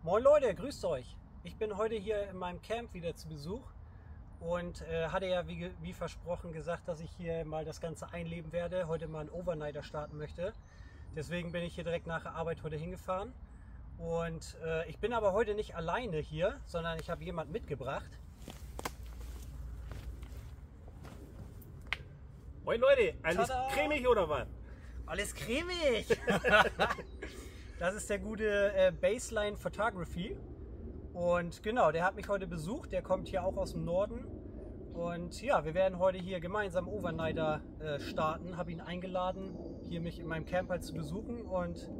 Moin Leute, grüßt euch. Ich bin heute hier in meinem Camp wieder zu Besuch und hatte ja wie versprochen gesagt, dass ich hier mal das Ganze einleben werde, heute mal einen Overnighter starten möchte. Deswegen bin ich hier direkt nach der Arbeit heute hingefahren und ich bin aber heute nicht alleine hier, sondern ich habe jemanden mitgebracht. Moin Leute, alles Tada! cremig oder was? Alles cremig! Das ist der gute Baseline Photography und genau, der hat mich heute besucht, der kommt hier auch aus dem Norden und ja, wir werden heute hier gemeinsam Overnighter starten, habe ihn eingeladen, hier mich in meinem Camp halt zu besuchen und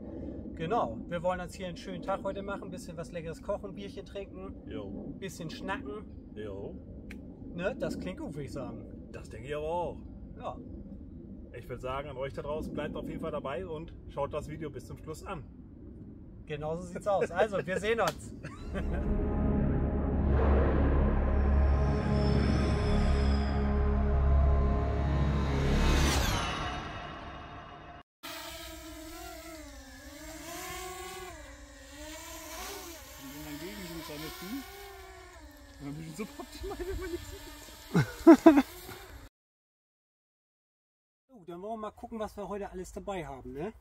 genau, wir wollen uns hier einen schönen Tag heute machen, ein bisschen was Leckeres kochen, Bierchen trinken, Jo. ein bisschen schnacken, Jo. ne, das klingt gut, würde ich sagen. Das denke ich aber auch. Ja. Ich würde sagen, an euch da draußen, bleibt auf jeden Fall dabei und schaut das Video bis zum Schluss an. Genauso sieht's aus. Also, wir sehen uns. So, dann wollen wir mal gucken, was wir heute alles dabei haben, ne?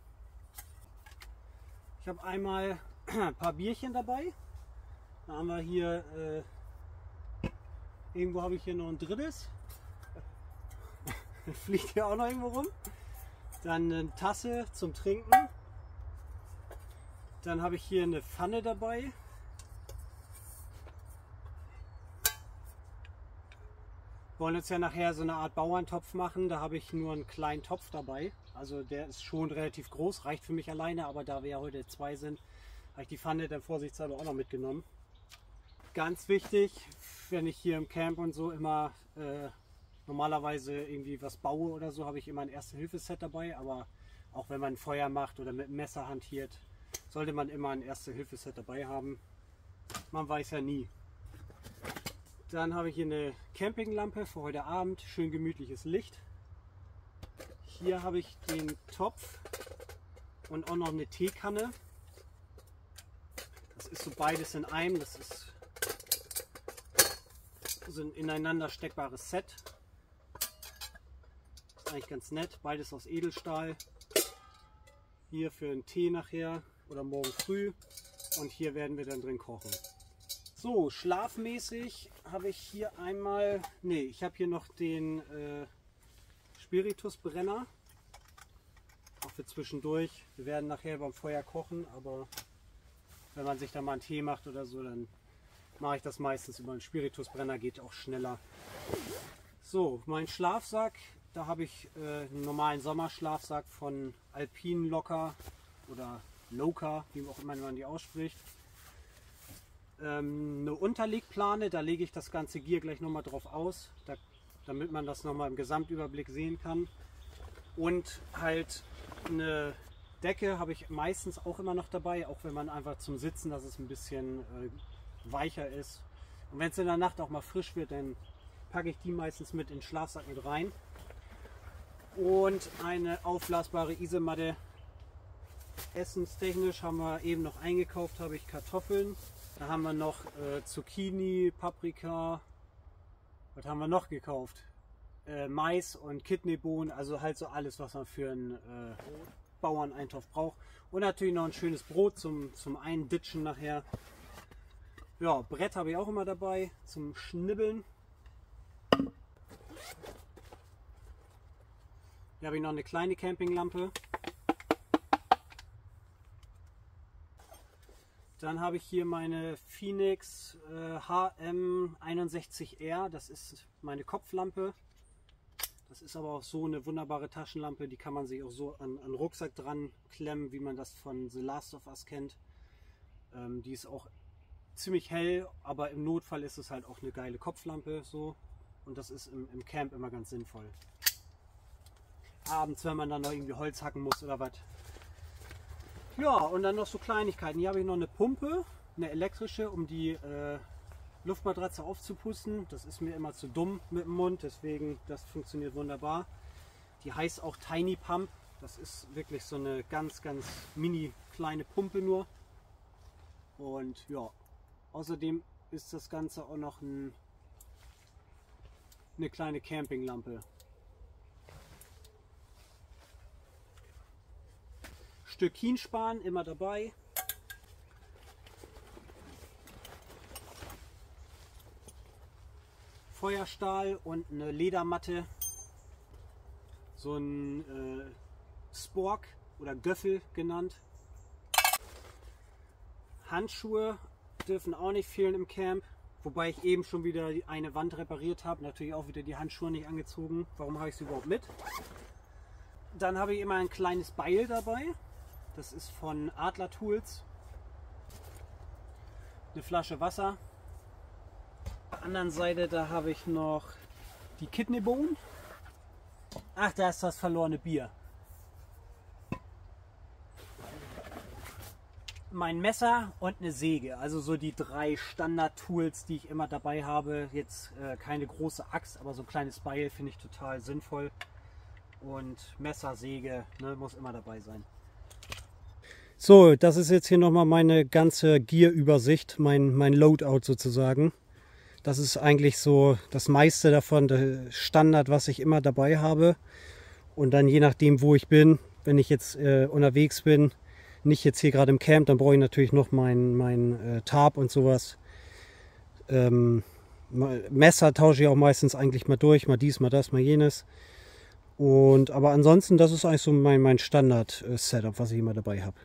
Ich habe einmal ein paar Bierchen dabei. Da haben wir hier, irgendwo habe ich hier noch ein drittes. Fliegt hier auch noch irgendwo rum. Dann eine Tasse zum Trinken. Dann habe ich hier eine Pfanne dabei. Wir wollen jetzt ja nachher so eine Art Bauerntopf machen. Da habe ich nur einen kleinen Topf dabei. Also der ist schon relativ groß, reicht für mich alleine, aber da wir ja heute zwei sind, habe ich die Pfanne dann vorsichtshalber auch noch mitgenommen. Ganz wichtig, wenn ich hier im Camp und so immer normalerweise irgendwie was baue oder so, habe ich immer ein Erste-Hilfe-Set dabei, aber auch wenn man ein Feuer macht oder mit einem Messer hantiert, sollte man immer ein Erste-Hilfe-Set dabei haben. Man weiß ja nie. Dann habe ich hier eine Campinglampe für heute Abend, schön gemütliches Licht. Hier habe ich den Topf und auch noch eine Teekanne. Das ist so beides in einem, das ist so ein ineinander steckbares Set. Das ist eigentlich ganz nett, beides aus Edelstahl. Hier für einen Tee nachher oder morgen früh und hier werden wir dann drin kochen. So, schlafmäßig habe ich hier einmal, ich habe hier noch den Spiritusbrenner, auch für zwischendurch. Wir werden nachher beim Feuer kochen, aber wenn man sich da mal einen Tee macht oder so, dann mache ich das meistens über einen Spiritusbrenner, geht auch schneller. So, mein Schlafsack, da habe ich einen normalen Sommerschlafsack von Alpine Locker oder Loka, wie auch immer man die ausspricht. Eine Unterlegplane, da lege ich das ganze Gear gleich nochmal drauf aus, damit man das nochmal im Gesamtüberblick sehen kann. Und halt eine Decke habe ich meistens auch immer noch dabei, auch wenn man einfach zum Sitzen, dass es ein bisschen weicher ist. Und wenn es in der Nacht auch mal frisch wird, dann packe ich die meistens mit in den Schlafsack mit rein. Und eine aufblasbare Isomatte. Essenstechnisch haben wir eben noch eingekauft, habe ich Kartoffeln. Da haben wir noch Zucchini, Paprika. Was haben wir noch gekauft? Mais und Kidneybohnen, also halt so alles, was man für einen Bauerneintopf braucht. Und natürlich noch ein schönes Brot zum Einditschen nachher. Ja, Brett habe ich auch immer dabei zum Schnibbeln. Hier habe ich noch eine kleine Campinglampe. Dann habe ich hier meine Phoenix HM61R, das ist meine Kopflampe. Das ist aber auch so eine wunderbare Taschenlampe, die kann man sich auch so an den Rucksack dran klemmen, wie man das von The Last of Us kennt. Die ist auch ziemlich hell, aber im Notfall ist es halt auch eine geile Kopflampe so. Und das ist im Camp immer ganz sinnvoll. Abends, wenn man dann noch irgendwie Holz hacken muss oder was. Ja, und dann noch so Kleinigkeiten. Hier habe ich noch eine Pumpe, eine elektrische, um die Luftmatratze aufzupusten. Das ist mir immer zu dumm mit dem Mund, deswegen das funktioniert wunderbar. Die heißt auch Tiny Pump. Das ist wirklich so eine ganz, ganz mini kleine Pumpe nur. Und ja, außerdem ist das Ganze auch noch eine kleine Campinglampe. Stück Kienspan immer dabei. Feuerstahl und eine Ledermatte. So ein Spork oder Göffel genannt. Handschuhe dürfen auch nicht fehlen im Camp. Wobei ich eben schon wieder eine Wand repariert habe. Natürlich auch wieder die Handschuhe nicht angezogen. Warum habe ich sie überhaupt mit? Dann habe ich immer ein kleines Beil dabei. Das ist von Adler Tools. Eine Flasche Wasser. Auf der anderen Seite, da habe ich noch die Kidneybone. Ach, da ist das verlorene Bier. Mein Messer und eine Säge. Also so die 3 Standard-Tools, die ich immer dabei habe. Jetzt keine große Axt, aber so ein kleines Beil finde ich total sinnvoll. Und Messer, Säge, ne, muss immer dabei sein. So, das ist jetzt hier nochmal meine ganze Gear-Übersicht, mein Loadout sozusagen. Das ist eigentlich so das meiste davon, der Standard, was ich immer dabei habe. Und dann je nachdem, wo ich bin, wenn ich jetzt unterwegs bin, nicht jetzt hier gerade im Camp, dann brauche ich natürlich noch mein Tarp und sowas. Messer tausche ich auch meistens eigentlich mal durch, mal dies, mal das, mal jenes. Aber ansonsten, das ist eigentlich so mein Standard-Setup, was ich immer dabei habe.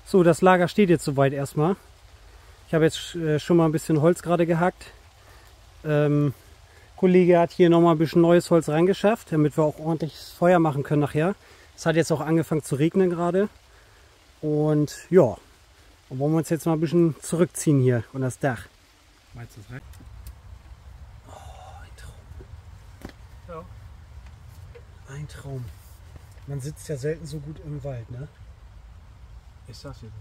So, das Lager steht jetzt soweit erstmal. Ich habe jetzt schon mal ein bisschen Holz gerade gehackt. Kollege hat hier nochmal ein bisschen neues Holz reingeschafft, damit wir auch ordentlich Feuer machen können nachher. Es hat jetzt auch angefangen zu regnen gerade. Und ja, dann wollen wir uns jetzt mal ein bisschen zurückziehen hier an das Dach. Meinst du das rein? Oh, ein Traum. Ja. Ein Traum. Man sitzt ja selten so gut im Wald, ne? Ich sag's dir das.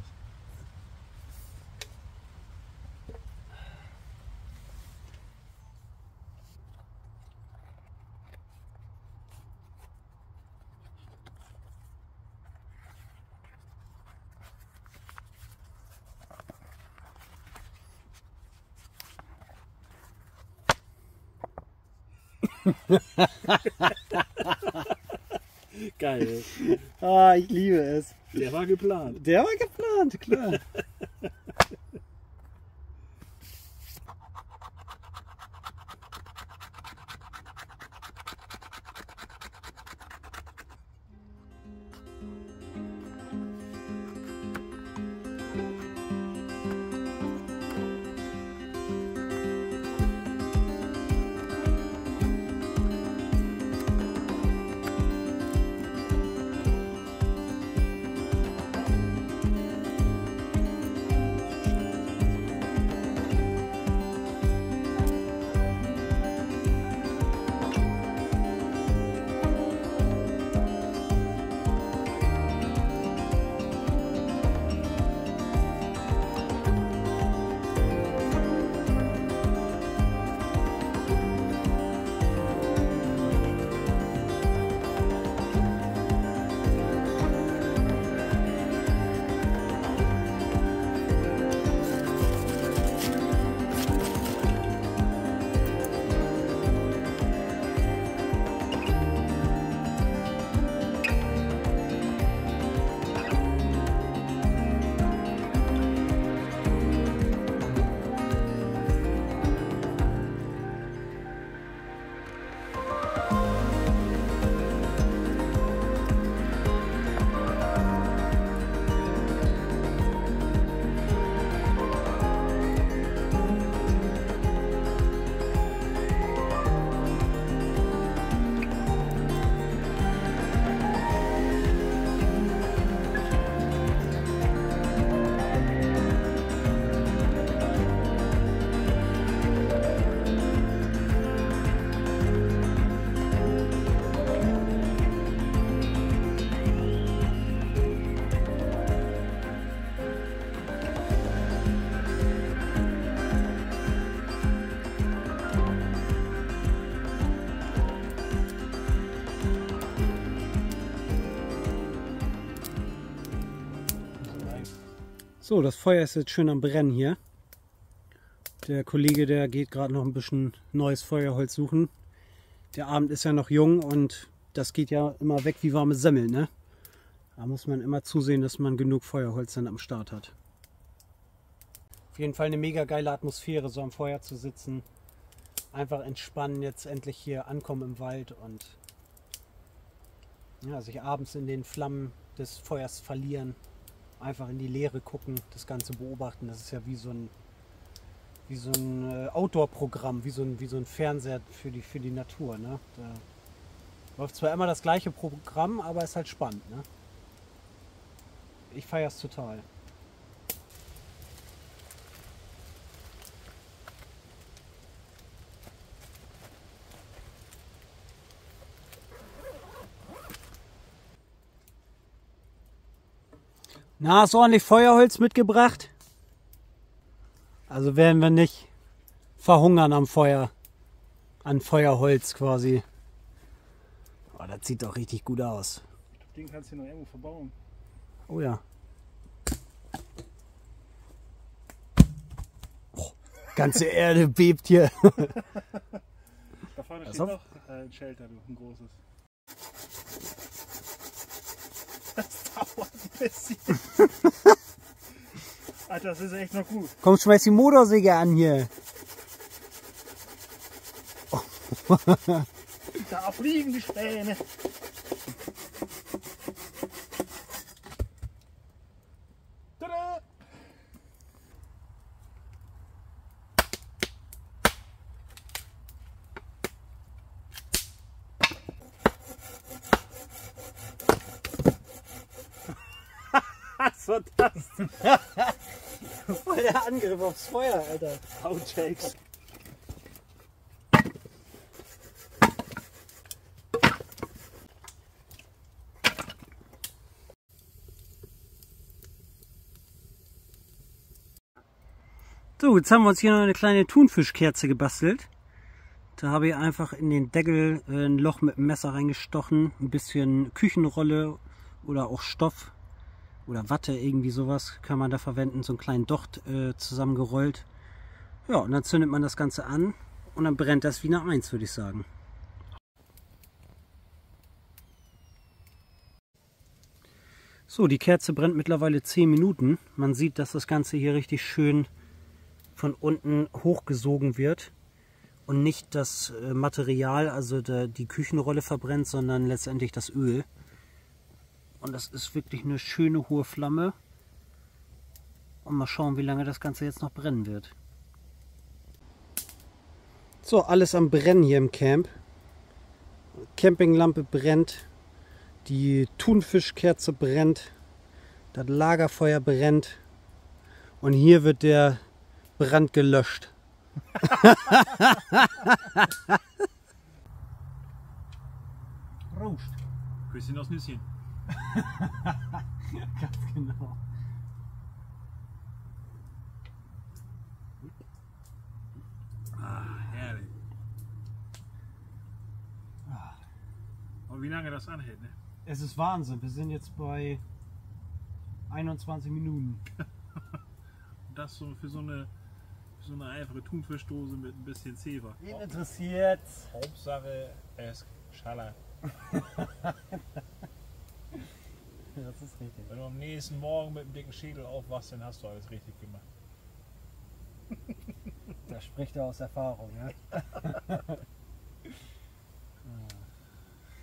Geil. Ah, ich liebe es. Der war geplant. Der war geplant, klar. So, das Feuer ist jetzt schön am Brennen hier. Der Kollege, der geht gerade noch ein bisschen neues Feuerholz suchen. Der Abend ist ja noch jung und das geht ja immer weg wie warme Semmeln, ne? Da muss man immer zusehen, dass man genug Feuerholz dann am Start hat. Auf jeden Fall eine mega geile Atmosphäre, so am Feuer zu sitzen. Einfach entspannen, jetzt endlich hier ankommen im Wald und ja, sich abends in den Flammen des Feuers verlieren. Einfach in die Leere gucken, das Ganze beobachten. Das ist ja wie so ein Outdoor-Programm, wie so ein Fernseher für die Natur. Ne? Da läuft zwar immer das gleiche Programm, aber ist halt spannend. Ne? Ich feiere es total. Na, hast du ordentlich Feuerholz mitgebracht? Also werden wir nicht verhungern am Feuer. An Feuerholz quasi. Oh, das sieht doch richtig gut aus. Den kannst du noch irgendwo verbauen. Oh ja. Oh, ganze Erde bebt hier. Da vorne steht noch ein Shelter, ein großes. Das dauert ein bisschen. Alter, das ist echt noch gut. Komm, schmeiß die Motorsäge an hier. Oh. Da fliegen die Späne. was das? Voll der Angriff aufs Feuer, Alter. Outtakes. So, jetzt haben wir uns hier noch eine kleine Thunfischkerze gebastelt. Da habe ich einfach in den Deckel ein Loch mit dem Messer reingestochen, ein bisschen Küchenrolle oder auch Stoff oder Watte, irgendwie sowas kann man da verwenden, so einen kleinen Docht zusammengerollt. Ja, und dann zündet man das Ganze an und dann brennt das wie eine Eins, würde ich sagen. So, die Kerze brennt mittlerweile 10 Minuten. Man sieht, dass das Ganze hier richtig schön von unten hochgesogen wird und nicht das Material, also die Küchenrolle verbrennt, sondern letztendlich das Öl. Und das ist wirklich eine schöne hohe Flamme. Und mal schauen, wie lange das Ganze jetzt noch brennen wird. So, alles am Brennen hier im Camp. Campinglampe brennt, die Thunfischkerze brennt, das Lagerfeuer brennt und hier wird der Brand gelöscht. Prost. Küsschen aus Nüsschen. Ganz genau. Ah, herrlich. Und wie lange das anhält, ne? Es ist Wahnsinn. Wir sind jetzt bei 21 Minuten. Das so für so eine einfache Thunfischdose mit ein bisschen Zewa. Wen interessiert's? Hauptsache es schallert. Das ist richtig. Wenn du am nächsten Morgen mit einem dicken Schädel aufwachst, dann hast du alles richtig gemacht. Da spricht er aus Erfahrung. Ja?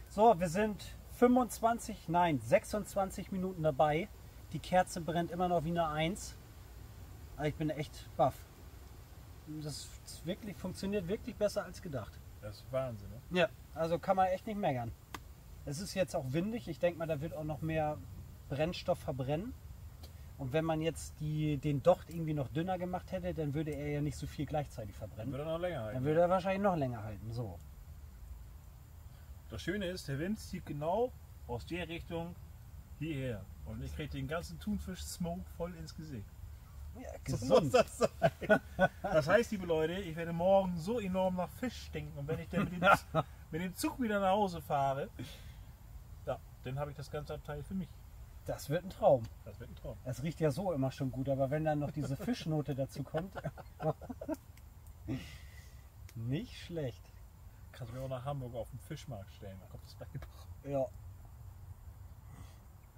So, wir sind 26 Minuten dabei. Die Kerze brennt immer noch wie eine Eins. Aber ich bin echt baff. Das wirklich, funktioniert wirklich besser als gedacht. Das ist Wahnsinn, ne? Ja, also kann man echt nicht meckern. Es ist jetzt auch windig. Ich denke mal, da wird auch noch mehr Brennstoff verbrennen. Und wenn man jetzt den Docht irgendwie noch dünner gemacht hätte, dann würde er ja nicht so viel gleichzeitig verbrennen. Würde er noch länger halten. Dann würde er wahrscheinlich noch länger halten. So. Das Schöne ist, der Wind zieht genau aus der Richtung hierher. Und ich kriege den ganzen Thunfisch-Smoke voll ins Gesicht. Ja, So muss das sein. Das heißt, liebe Leute, ich werde morgen so enorm nach Fisch stinken. Und wenn ich dann mit dem Zug wieder nach Hause fahre, ja, dann habe ich das ganze Abteil für mich. Das wird ein Traum. Das wird ein Traum. Es riecht ja so immer schon gut, aber wenn dann noch diese Fischnote dazu kommt. Nicht schlecht. Kannst du mir auch nach Hamburg auf den Fischmarkt stellen, da kommt das gleich. Ja.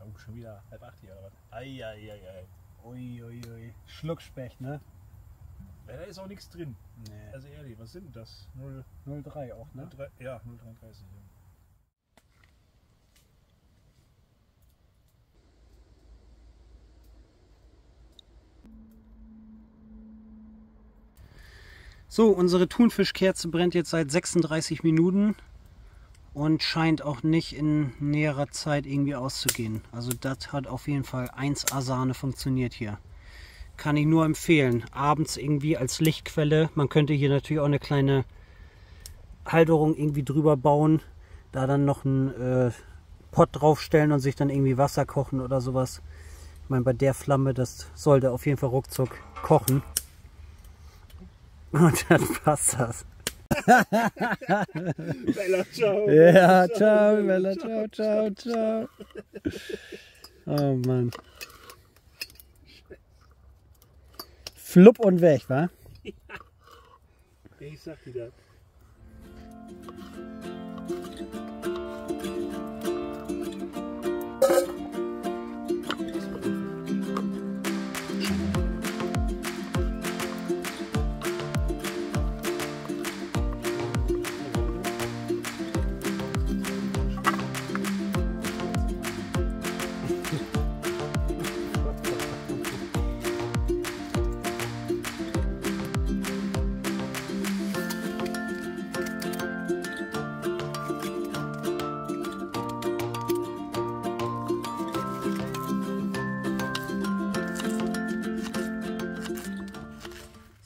Oh, schon wieder 7:30 oder was? Eieiei. Uiuiui. Schluckspecht, ne? Ja, da ist auch nichts drin. Nee. Also ehrlich, was sind das? 0,3 auch, ne? 0,3, ja, 0,33. So, unsere Thunfischkerze brennt jetzt seit 36 Minuten und scheint auch nicht in näherer Zeit irgendwie auszugehen. Also das hat auf jeden Fall 1A Sahne funktioniert hier. Kann ich nur empfehlen. Abends irgendwie als Lichtquelle. Man könnte hier natürlich auch eine kleine Halterung irgendwie drüber bauen. Da dann noch einen Pott draufstellen und sich dann irgendwie Wasser kochen oder sowas. Ich meine, bei der Flamme, das sollte auf jeden Fall ruckzuck kochen. Und dann passt das. Bella, ciao. Ja, ciao, Bella, ciao, ciao, ciao. Oh Mann. Flupp und weg, wa? Ich sag dir das.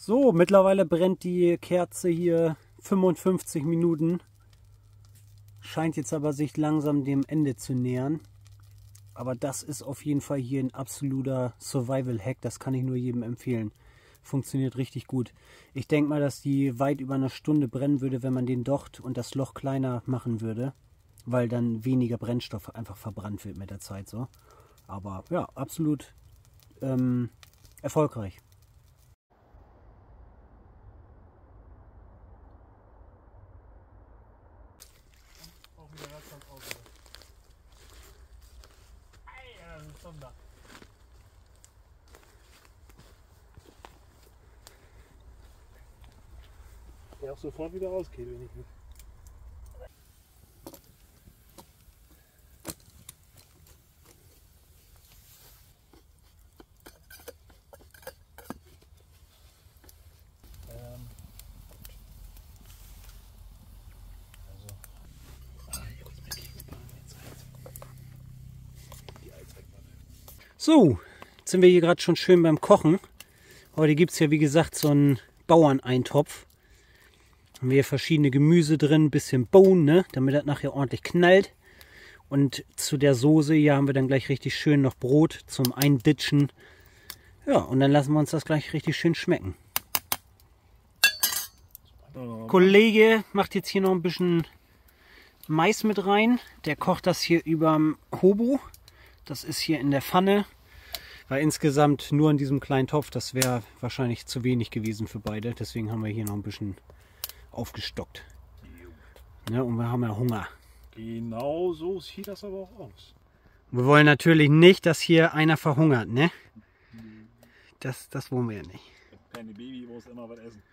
So, mittlerweile brennt die Kerze hier 55 Minuten. Scheint jetzt aber sich langsam dem Ende zu nähern. Aber das ist auf jeden Fall hier ein absoluter Survival-Hack. Das kann ich nur jedem empfehlen. Funktioniert richtig gut. Ich denke mal, dass die weit über eine Stunde brennen würde, wenn man den Docht und das Loch kleiner machen würde. Weil dann weniger Brennstoff einfach verbrannt wird mit der Zeit. So. Aber ja, absolut erfolgreich. Auch wieder ganz aus. Ei, das ist Sonder. Der auch sofort wieder ausgeht, wenn ich will. So, jetzt sind wir hier gerade schon schön beim Kochen. Heute gibt es ja wie gesagt so einen Bauerneintopf. Haben wir hier verschiedene Gemüse drin, bisschen Bohnen, ne, damit das nachher ordentlich knallt. Und zu der Soße hier haben wir dann gleich richtig schön noch Brot zum Einditschen. Ja, und dann lassen wir uns das gleich richtig schön schmecken. Kollege macht jetzt hier noch ein bisschen Mais mit rein. Der kocht das hier überm Hobo. Das ist hier in der Pfanne. Weil insgesamt nur in diesem kleinen Topf, das wäre wahrscheinlich zu wenig gewesen für beide. Deswegen haben wir hier noch ein bisschen aufgestockt. Ja, und wir haben ja Hunger. Genau so sieht das aber auch aus. Wir wollen natürlich nicht, dass hier einer verhungert, ne? Das wollen wir ja nicht. Keine Baby muss immer was essen.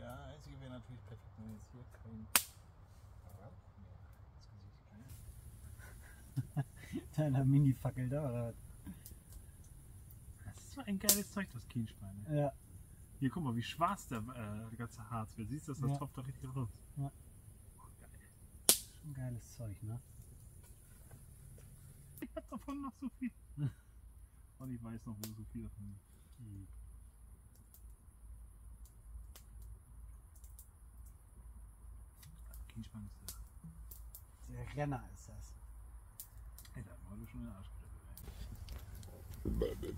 Ja, einzige wäre natürlich perfekt, wenn jetzt hier kein Rauch mehr ins Gesicht Deiner Mini-Fackel da, oder? Das ist so ein geiles Zeug, das Kienschwein. Ja. Hier, guck mal, wie schwarz der ganze Harz wird. Siehst du, das Ja. tropft da richtig raus. Ja. Oh, geil. Schon geiles Zeug, ne? Ich hab davon noch so viel. Und ich weiß noch, wo so viel davon ist. Mhm. Kienschwein ist der. Der Renner ist das. Ey, da haben wir schon in den Arsch gekriegt.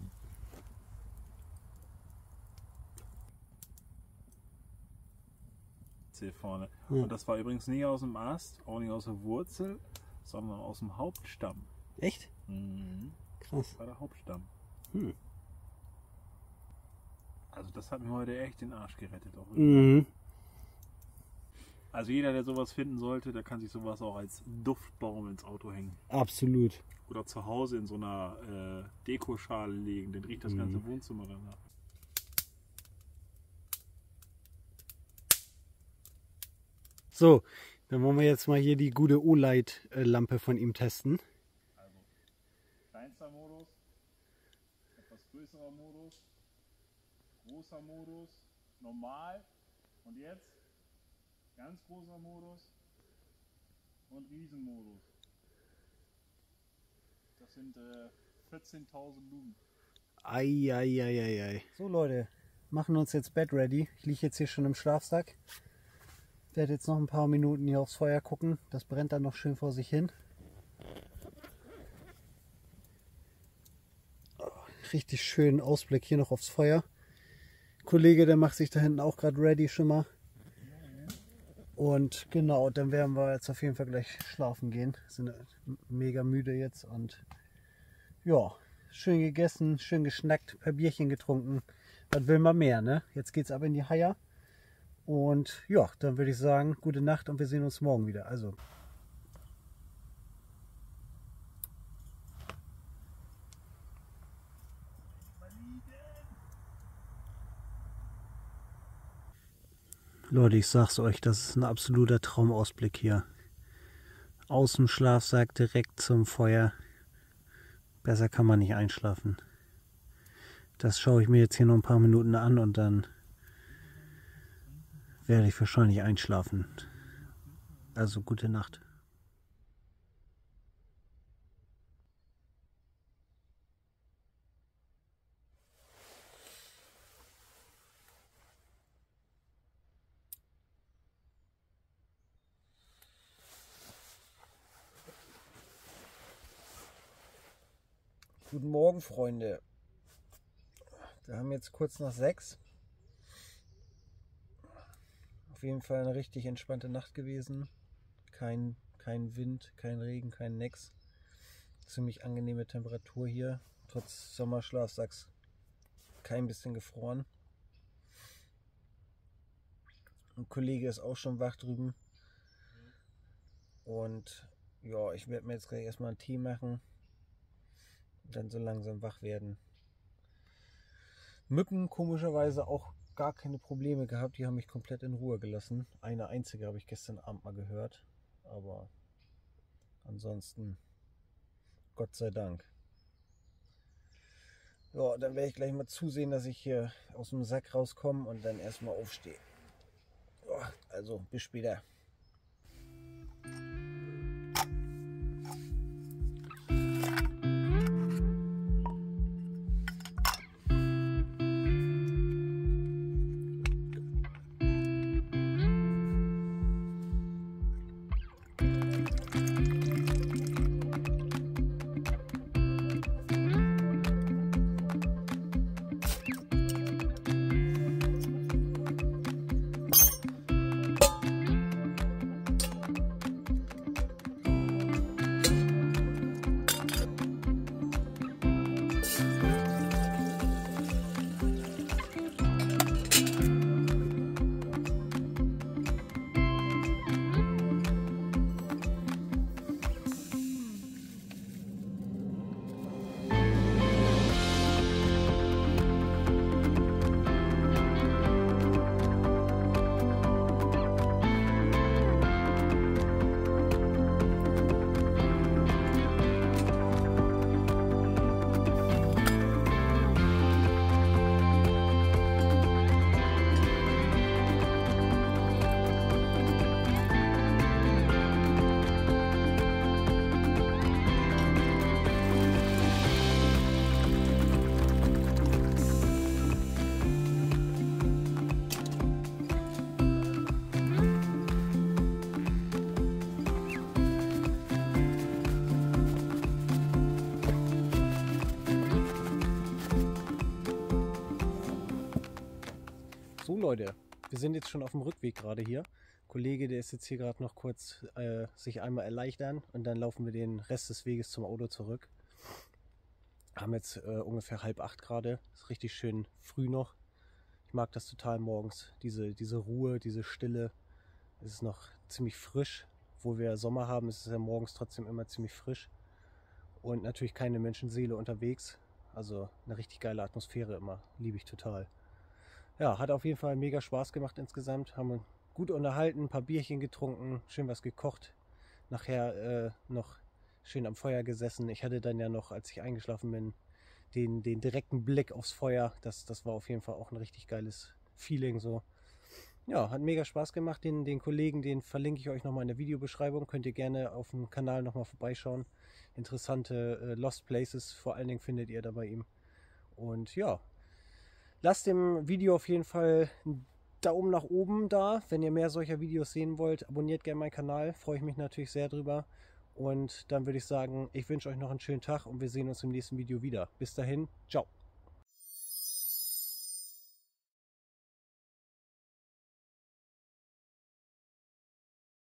Hier vorne. Ja. Und das war übrigens nie aus dem Ast, auch nicht aus der Wurzel, sondern aus dem Hauptstamm. Echt? Mhm. Krass. Das war der Hauptstamm. Hm. Also das hat mir heute echt den Arsch gerettet. Auch Mhm. Also jeder, der sowas finden sollte, der kann sich sowas auch als Duftbaum ins Auto hängen. Absolut. Oder zu Hause in so einer Dekoschale legen. Den riecht das ganze Wohnzimmer danach. So, dann wollen wir jetzt mal hier die gute O-Light-Lampe von ihm testen. Also kleinster Modus, etwas größerer Modus, großer Modus, normal und jetzt ganz großer Modus und Riesenmodus. Das sind 14.000 Lumen. Eieieiei. So Leute, machen uns jetzt Bett ready. Ich liege jetzt hier schon im Schlafsack. Werde jetzt noch ein paar Minuten hier aufs Feuer gucken. Das brennt dann noch schön vor sich hin. Richtig schönen Ausblick hier noch aufs Feuer. Kollege, der macht sich da hinten auch gerade ready schon mal. Und genau, dann werden wir jetzt auf jeden Fall gleich schlafen gehen. Sind mega müde jetzt und ja, schön gegessen, schön geschnackt, ein paar Bierchen getrunken. Was will man mehr, ne? Jetzt geht's ab in die Haier. Und ja, dann würde ich sagen, gute Nacht und wir sehen uns morgen wieder. Also. Leute, ich sag's euch, das ist ein absoluter Traumausblick hier. Aus dem Schlafsack direkt zum Feuer. Besser kann man nicht einschlafen. Das schaue ich mir jetzt hier noch ein paar Minuten an und dann werde ich wahrscheinlich einschlafen. Also gute Nacht. Guten Morgen, Freunde. Wir haben jetzt kurz nach 6. Auf jeden Fall eine richtig entspannte Nacht gewesen. Kein Wind, kein Regen, kein nix. Ziemlich angenehme Temperatur hier. Trotz Sommerschlafsacks kein bisschen gefroren. Ein Kollege ist auch schon wach drüben. Und ja, ich werde mir jetzt gleich erstmal einen Tee machen. Und dann so langsam wach werden. Mücken komischerweise auch gar keine Probleme gehabt. Die haben mich komplett in Ruhe gelassen. Eine einzige habe ich gestern Abend mal gehört. Aber ansonsten Gott sei Dank. Ja, dann werde ich gleich mal zusehen, dass ich hier aus dem Sack rauskomme und dann erstmal aufstehe. Ja, also bis später. So Leute, wir sind jetzt schon auf dem Rückweg gerade hier. Kollege, der ist jetzt hier gerade noch kurz sich einmal erleichtern und dann laufen wir den Rest des Weges zum Auto zurück. Haben jetzt ungefähr 7:30 gerade. Ist richtig schön früh noch. Ich mag das total morgens. Diese Ruhe, diese Stille. Es ist noch ziemlich frisch. Wo wir Sommer haben, ist es ja morgens trotzdem immer ziemlich frisch. Und natürlich keine Menschenseele unterwegs. Also eine richtig geile Atmosphäre immer. Liebe ich total. Ja, hat auf jeden Fall mega Spaß gemacht insgesamt. Haben uns gut unterhalten, ein paar Bierchen getrunken, schön was gekocht. Nachher noch schön am Feuer gesessen. Ich hatte dann ja noch, als ich eingeschlafen bin, den direkten Blick aufs Feuer. Das war auf jeden Fall auch ein richtig geiles Feeling so. Ja, hat mega Spaß gemacht. Den Kollegen, den verlinke ich euch nochmal in der Videobeschreibung. Könnt ihr gerne auf dem Kanal nochmal vorbeischauen. Interessante Lost Places vor allen Dingen findet ihr da bei ihm. Und ja, lasst dem Video auf jeden Fall einen Daumen nach oben da, wenn ihr mehr solcher Videos sehen wollt. Abonniert gerne meinen Kanal, freue ich mich natürlich sehr drüber. Und dann würde ich sagen, ich wünsche euch noch einen schönen Tag und wir sehen uns im nächsten Video wieder. Bis dahin, ciao.